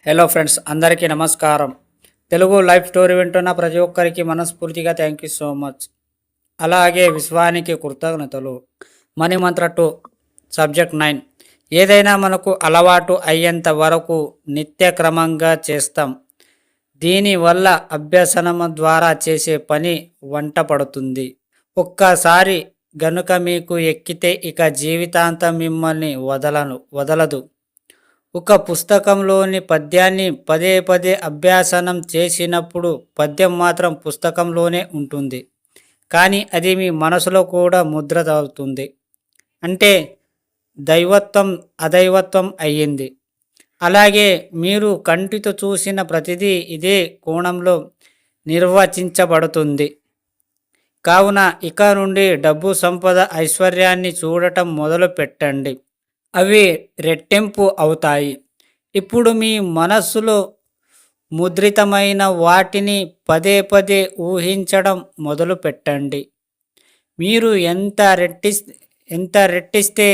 Hello friends, అందరికీ నమస్కారం. Telugu life story వింటున్న ప్రతి ఒక్కరికి మనస్ఫూర్తిగా థ్యాంక్ యూ సో మచ్. అలాగే విశ్వానికి కృతజ్ఞతలు. మనీ మంత్ర 2 సబ్జెక్ట్ 9. ఏదైనా మనకు అలవాటు అయ్యేంత వరకు నిత్య క్రమంగా చేస్తాం. దీనివల్ల అభ్యసనం ద్వారా చేసే పని వంట పడుతుంది. ఒక్కసారి గనుక మీకు ఎక్కితే ఇక జీవితాంతం మిమ్మల్ని వదలదు. ఒక పుస్తకంలోని పద్యాన్ని పదే పదే అభ్యాసనం చేసినప్పుడు పద్యం మాత్రం పుస్తకంలోనే ఉంటుంది, కానీ అది మీ మనసులో కూడా ముద్ర అవుతుంది. అంటే దైవత్వం అదైవత్వం అయ్యింది. అలాగే మీరు కంటితో చూసిన ప్రతిదీ ఇదే కోణంలో నిర్వచించబడుతుంది. కావున ఇక నుండి డబ్బు, సంపద, ఐశ్వర్యాన్ని చూడటం మొదలు పెట్టండి. అవి రెట్టింపు అవుతాయి. ఇప్పుడు మీ మనస్సులో ముద్రితమైన వాటిని పదే పదే ఊహించడం మొదలు పెట్టండి. మీరు ఎంత రెట్టిస్తే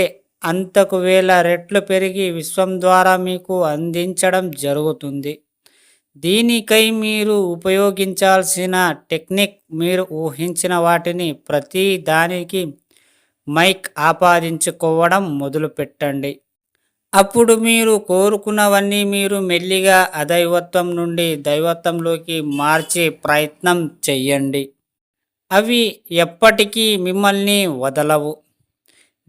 అంతకు వేల రెట్లు పెరిగి విశ్వం ద్వారా మీకు అందించడం జరుగుతుంది. దీనికై మీరు ఉపయోగించాల్సిన టెక్నిక్, మీరు ఊహించిన వాటిని ప్రతి దానికి మైక్ ఆపాదించుకోవడం మొదలుపెట్టండి. అప్పుడు మీరు కోరుకున్నవన్నీ మీరు మెల్లిగా అదైవత్వం నుండి దైవత్వంలోకి మార్చే ప్రయత్నం చెయ్యండి. అవి ఎప్పటికీ మిమ్మల్ని వదలవు.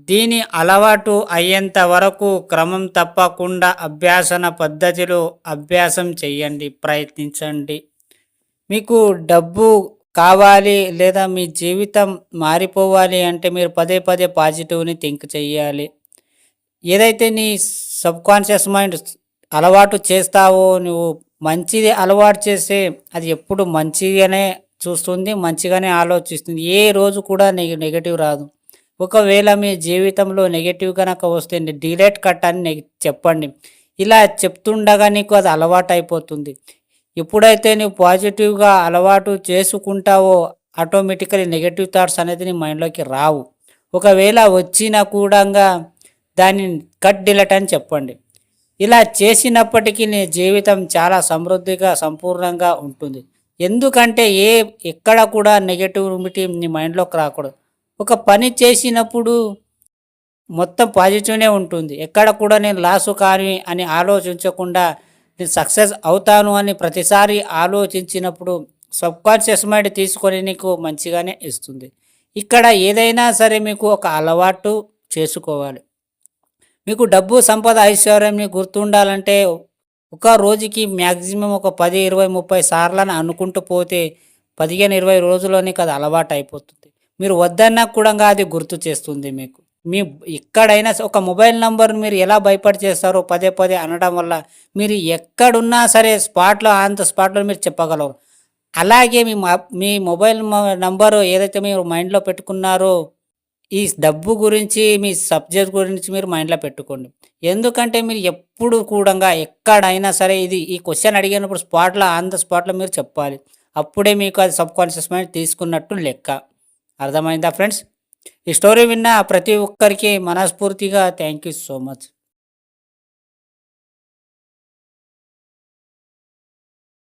దీని అలవాటు అయ్యేంత వరకు క్రమం తప్పకుండా అభ్యాసన పద్ధతిలో అభ్యాసం చెయ్యండి, ప్రయత్నించండి. మీకు డబ్బు కావాలి లేదా మీ జీవితం మారిపోవాలి అంటే మీరు పదే పదే పాజిటివ్ని థింక్ చెయ్యాలి. ఏదైతే నీ సబ్కాన్షియస్ మైండ్ అలవాటు చేస్తావో, నువ్వు మంచిది అలవాటు చేస్తే అది ఎప్పుడు మంచిగానే చూస్తుంది, మంచిగానే ఆలోచిస్తుంది. ఏ రోజు కూడా నెగటివ్ రాదు. ఒకవేళ మీ జీవితంలో నెగటివ్ కనుక వస్తే డిలీట్ కట్ అని చెప్పండి. ఇలా చెప్తుండగా నీకు అది అలవాటు అయిపోతుంది. ఎప్పుడైతే నువ్వు పాజిటివ్గా అలవాటు చేసుకుంటావో ఆటోమేటికలీ నెగటివ్ థాట్స్ అనేది నీ మైండ్లోకి రావు. ఒకవేళ వచ్చినా కూడా దాన్ని కట్ డిలీట్ అని చెప్పండి. ఇలా చేసినప్పటికీ నీ జీవితం చాలా సమృద్ధిగా, సంపూర్ణంగా ఉంటుంది. ఎందుకంటే ఎక్కడ కూడా నెగటివిటీ నీ మైండ్లోకి రాకూడదు. ఒక పని చేసినప్పుడు మొత్తం పాజిటివ్నే ఉంటుంది. ఎక్కడ కూడా నేను లాసు కానీ అని ఆలోచించకుండా నేను సక్సెస్ అవుతాను అని ప్రతిసారి ఆలోచించినప్పుడు సబ్కాన్షియస్ మైండ్ తీసుకొని నీకు మంచిగానే ఇస్తుంది. ఇక్కడ ఏదైనా సరే మీకు ఒక అలవాటు చేసుకోవాలి. మీకు డబ్బు, సంపద, ఐశ్వర్యం మీకు గుర్తుండాలంటే ఒక రోజుకి మ్యాక్సిమం ఒక 10, 20, 30 సార్లని అనుకుంటూ పోతే 15, 20 రోజుల్లో నీకు అది అలవాటు అయిపోతుంది. మీరు వద్దన్నా కూడా అది గుర్తు చేస్తుంది మీకు. మీ ఎక్కడైనా ఒక మొబైల్ నంబర్ మీరు ఎలా భయపడి చేస్తారో పదే పదే అనడం వల్ల మీరు ఎక్కడున్నా సరే స్పాట్లో మీరు చెప్పగలరు. అలాగే మీ మొబైల్ నంబరు ఏదైతే మీరు మైండ్లో పెట్టుకున్నారో ఈ డబ్బు గురించి, మీ సబ్జెక్ట్ గురించి మీరు మైండ్లో పెట్టుకోండి. ఎందుకంటే మీరు ఎప్పుడు కూడా ఎక్కడైనా సరే ఈ క్వశ్చన్ అడిగినప్పుడు ఆన్ ద స్పాట్లో మీరు చెప్పాలి. అప్పుడే మీకు అది సబ్కాన్షియస్ మైండ్ తీసుకున్నట్టు లెక్క. అర్థమైందా ఫ్రెండ్స్? ఈ స్టోరీ విన్న ప్రతి ఒక్కరికి మనస్ఫూర్తిగా థ్యాంక్ యూ సో మచ్.